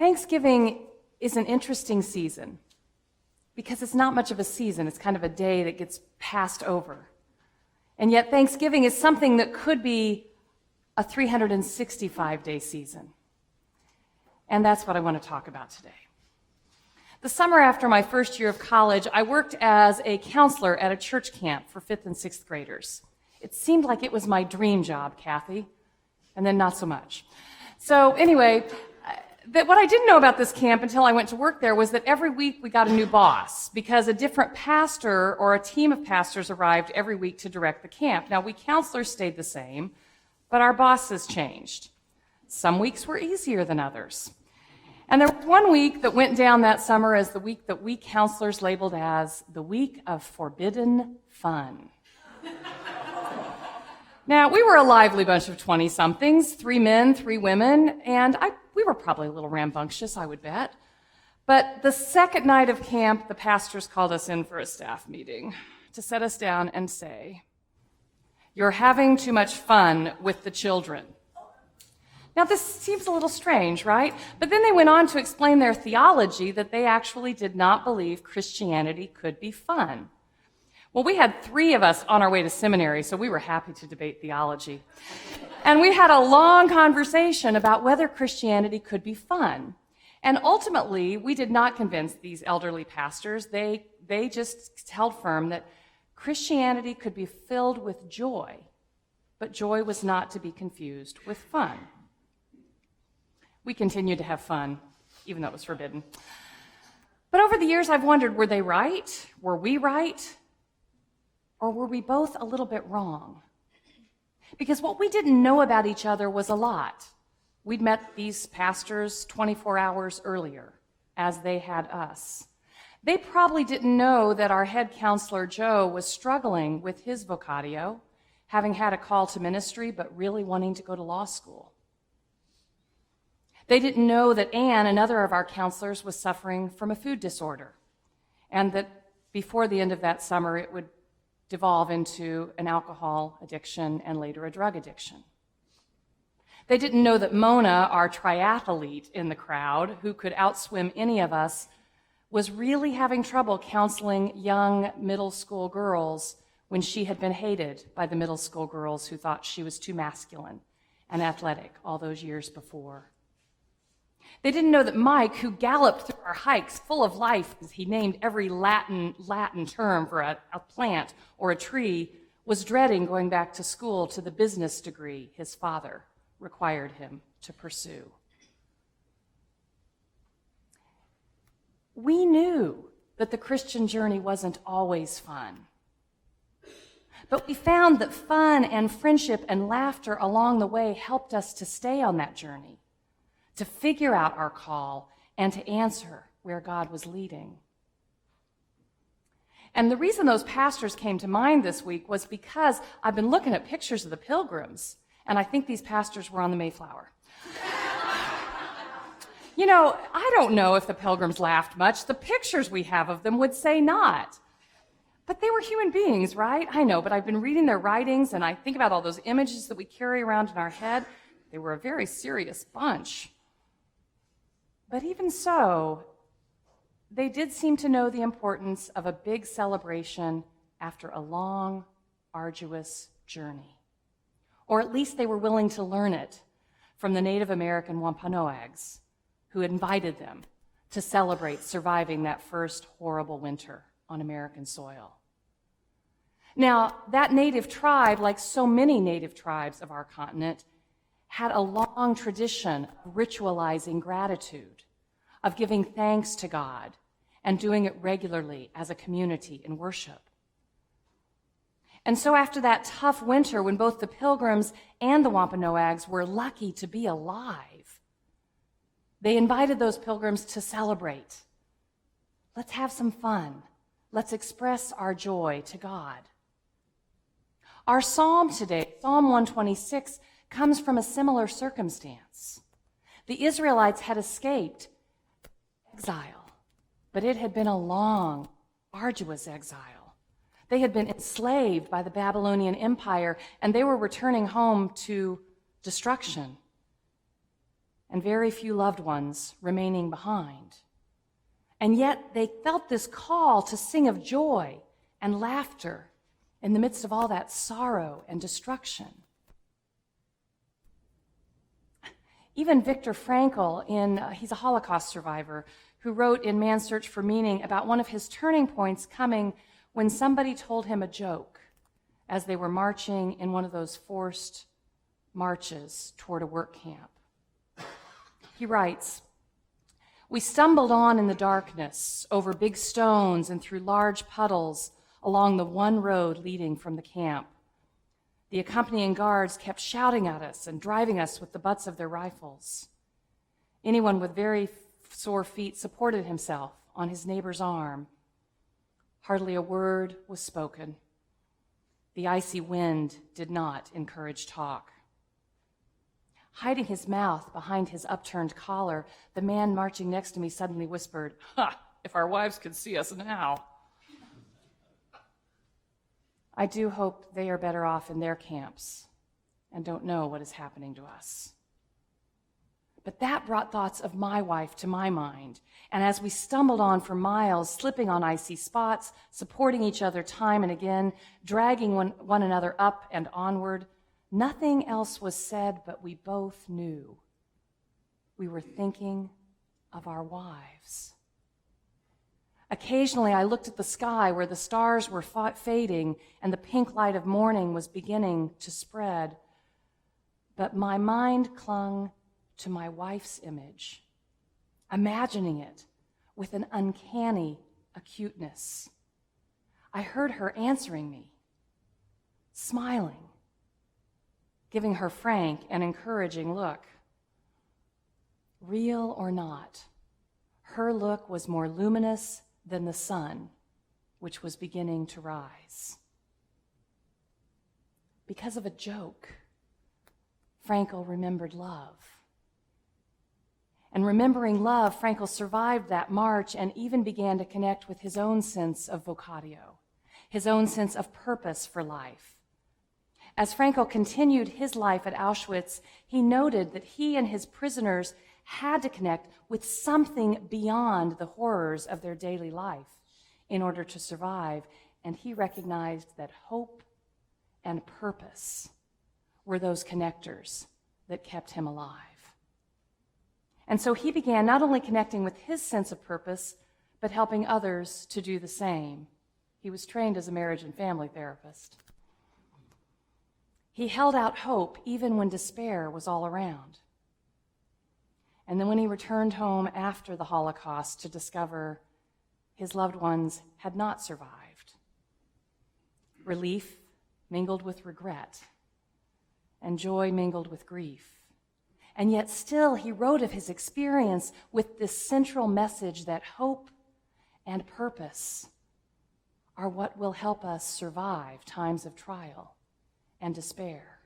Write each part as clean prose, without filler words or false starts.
Thanksgiving is an interesting season because it's not much of a season. It's kind of a day that gets passed over. And yet Thanksgiving is something that could be a 365-day season. And that's what I want to talk about today. The summer after my first year of college, I worked as a counselor at a church camp for 5th and 6th graders. It seemed like it was my dream job, Kathy, and then not so much. So anyway, what I didn't know about this camp until I went to work there was that every week we got a new boss because a different pastor or a team of pastors arrived every week to direct the camp. Now, we counselors stayed the same, but our bosses changed. Some weeks were easier than others. And there was one week that went down that summer as the week that we counselors labeled as the week of forbidden fun. Now, we were a lively bunch of 20-somethings, 3 men, 3 women, and we were probably a little rambunctious, I would bet. But the second night of camp, the pastors called us in for a staff meeting to set us down and say, "You're having too much fun with the children." Now, this seems a little strange, right? But then they went on to explain their theology that they actually did not believe Christianity could be fun. Well, we had 3 of us on our way to seminary, so we were happy to debate theology. And we had a long conversation about whether Christianity could be fun. And ultimately, we did not convince these elderly pastors. They just held firm that Christianity could be filled with joy, but joy was not to be confused with fun. We continued to have fun, even though it was forbidden. But over the years, I've wondered, were they right? Were we right? Or were we both a little bit wrong? Because what we didn't know about each other was a lot. We'd met these pastors 24 hours earlier, as they had us. They probably didn't know that our head counselor, Joe, was struggling with his vocatio, having had a call to ministry, but really wanting to go to law school. They didn't know that Anne, another of our counselors, was suffering from a food disorder, and that before the end of that summer, it would devolve into an alcohol addiction and later a drug addiction. They didn't know that Mona, our triathlete in the crowd, who could outswim any of us, was really having trouble counseling young middle school girls when she had been hated by the middle school girls who thought she was too masculine and athletic all those years before. They didn't know that Mike, who galloped through our hikes full of life as he named every Latin term for a plant or a tree, was dreading going back to school to the business degree his father required him to pursue. We knew that the Christian journey wasn't always fun. But we found that fun and friendship and laughter along the way helped us to stay on that journey, to figure out our call, and to answer where God was leading. And the reason those pastors came to mind this week was because I've been looking at pictures of the Pilgrims, and I think these pastors were on the Mayflower. You know, I don't know if the Pilgrims laughed much. The pictures we have of them would say not. But they were human beings, right? I know, but I've been reading their writings, and I think about all those images that we carry around in our head. They were a very serious bunch. But even so, they did seem to know the importance of a big celebration after a long, arduous journey. Or at least they were willing to learn it from the Native American Wampanoags who invited them to celebrate surviving that first horrible winter on American soil. Now, that native tribe, like so many native tribes of our continent, had a long tradition of ritualizing gratitude, of giving thanks to God, and doing it regularly as a community in worship. And so after that tough winter, when both the Pilgrims and the Wampanoags were lucky to be alive, they invited those Pilgrims to celebrate. Let's have some fun. Let's express our joy to God. Our psalm today, Psalm 126, comes from a similar circumstance. The Israelites had escaped exile, but it had been a long, arduous exile. They had been enslaved by the Babylonian Empire, and they were returning home to destruction. and very few loved ones remaining behind. And yet they felt this call to sing of joy and laughter in the midst of all that sorrow and destruction. Even Viktor Frankl, he's a Holocaust survivor, who wrote in Man's Search for Meaning about one of his turning points coming when somebody told him a joke as they were marching in one of those forced marches toward a work camp. He writes, "We stumbled on in the darkness, over big stones and through large puddles along the one road leading from the camp. The accompanying guards kept shouting at us and driving us with the butts of their rifles. Anyone with very sore feet supported himself on his neighbor's arm. Hardly a word was spoken. The icy wind did not encourage talk. Hiding his mouth behind his upturned collar, the man marching next to me suddenly whispered, 'Ha, if our wives could see us now.' I do hope they are better off in their camps and don't know what is happening to us." But that brought thoughts of my wife to my mind, and as we stumbled on for miles, slipping on icy spots, supporting each other time and again, dragging one another up and onward, nothing else was said, but we both knew we were thinking of our wives. Occasionally, I looked at the sky where the stars were fading and the pink light of morning was beginning to spread, but my mind clung to my wife's image, imagining it with an uncanny acuteness. I heard her answering me, smiling, giving her frank and encouraging look. Real or not, her look was more luminous than the sun, which was beginning to rise. Because of a joke, Frankl remembered love. And remembering love, Frankl survived that march and even began to connect with his own sense of vocatio, his own sense of purpose for life. As Frankl continued his life at Auschwitz, he noted that he and his prisoners had to connect with something beyond the horrors of their daily life in order to survive, and he recognized that hope and purpose were those connectors that kept him alive. And so he began not only connecting with his sense of purpose, but helping others to do the same. He was trained as a marriage and family therapist. He held out hope even when despair was all around. And then when he returned home after the Holocaust to discover his loved ones had not survived, relief mingled with regret, and joy mingled with grief. And yet still he wrote of his experience with this central message that hope and purpose are what will help us survive times of trial and despair.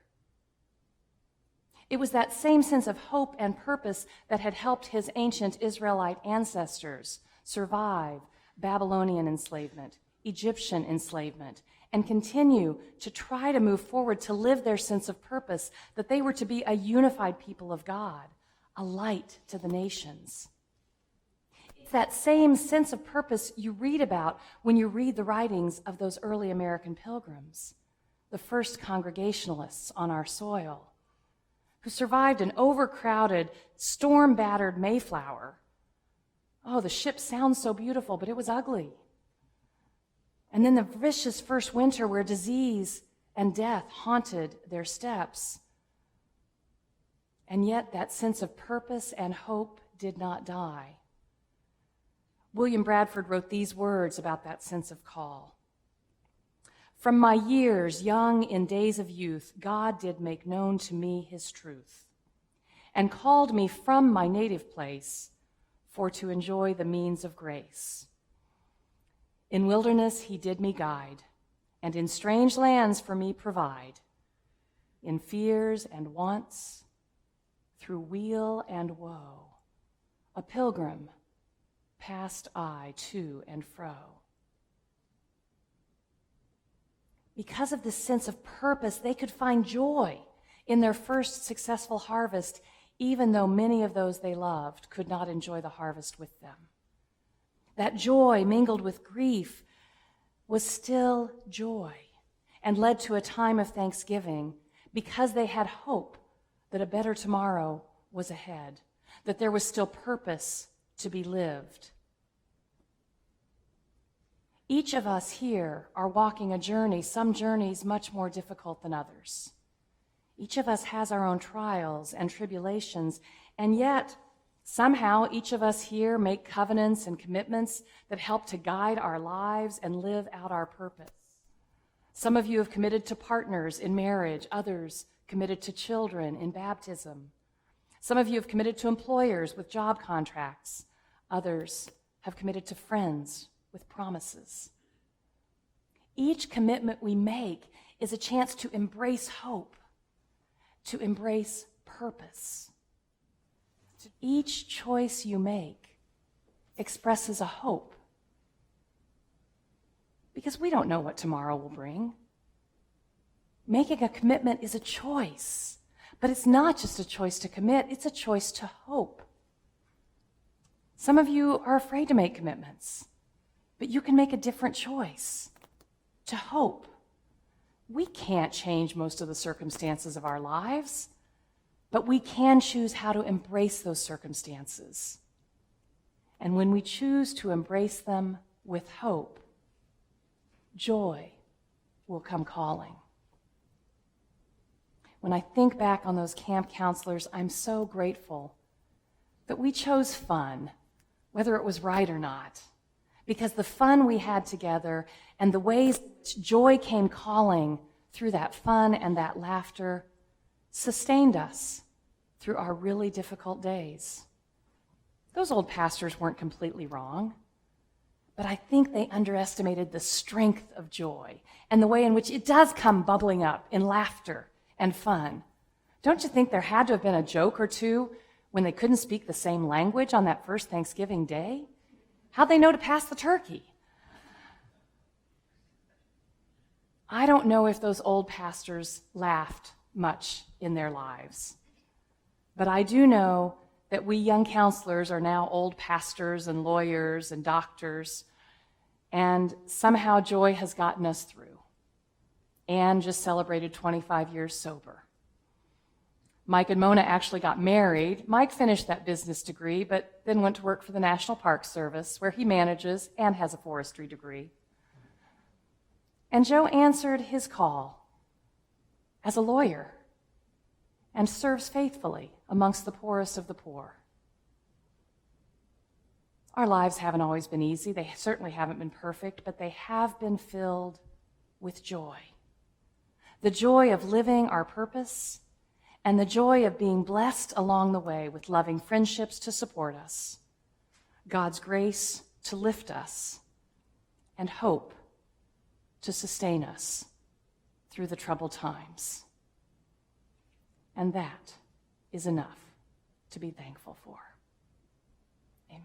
It was that same sense of hope and purpose that had helped his ancient Israelite ancestors survive Babylonian enslavement, Egyptian enslavement, and continue to try to move forward to live their sense of purpose, that they were to be a unified people of God, a light to the nations. It's that same sense of purpose you read about when you read the writings of those early American pilgrims, the first Congregationalists on our soil, who survived an overcrowded, storm-battered Mayflower. Oh, the ship sounds so beautiful, but it was ugly. And then the vicious first winter where disease and death haunted their steps. And yet that sense of purpose and hope did not die. William Bradford wrote these words about that sense of call. "From my years, young in days of youth, God did make known to me his truth, and called me from my native place for to enjoy the means of grace. In wilderness he did me guide, and in strange lands for me provide. In fears and wants, through weal and woe, a pilgrim passed I to and fro." Because of this sense of purpose, they could find joy in their first successful harvest, even though many of those they loved could not enjoy the harvest with them. That joy mingled with grief was still joy and led to a time of thanksgiving because they had hope that a better tomorrow was ahead, that there was still purpose to be lived. Each of us here are walking a journey, some journeys much more difficult than others. Each of us has our own trials and tribulations, and yet somehow each of us here make covenants and commitments that help to guide our lives and live out our purpose. Some of you have committed to partners in marriage, others committed to children in baptism. Some of you have committed to employers with job contracts, others have committed to friends with promises. Each commitment we make is a chance to embrace hope, to embrace purpose. Each choice you make expresses a hope, because we don't know what tomorrow will bring. Making a commitment is a choice, but it's not just a choice to commit, it's a choice to hope. Some of you are afraid to make commitments, but you can make a different choice to hope. We can't change most of the circumstances of our lives, but we can choose how to embrace those circumstances. And when we choose to embrace them with hope, joy will come calling. When I think back on those camp counselors, I'm so grateful that we chose fun, whether it was right or not, because the fun we had together and the ways joy came calling through that fun and that laughter sustained us through our really difficult days. Those old pastors weren't completely wrong, but I think they underestimated the strength of joy and the way in which it does come bubbling up in laughter and fun. Don't you think there had to have been a joke or two when they couldn't speak the same language on that first Thanksgiving day? How'd they know to pass the turkey? I don't know if those old pastors laughed much in their lives, but I do know that we young counselors are now old pastors and lawyers and doctors, and somehow joy has gotten us through. Anne just celebrated 25 years sober. Mike and Mona actually got married. Mike finished that business degree, but then went to work for the National Park Service, where he manages and has a forestry degree. And Joe answered his call as a lawyer and serves faithfully amongst the poorest of the poor. Our lives haven't always been easy. They certainly haven't been perfect, but they have been filled with joy. The joy of living our purpose and the joy of being blessed along the way with loving friendships to support us, God's grace to lift us, and hope to sustain us through the troubled times. And that is enough to be thankful for. Amen.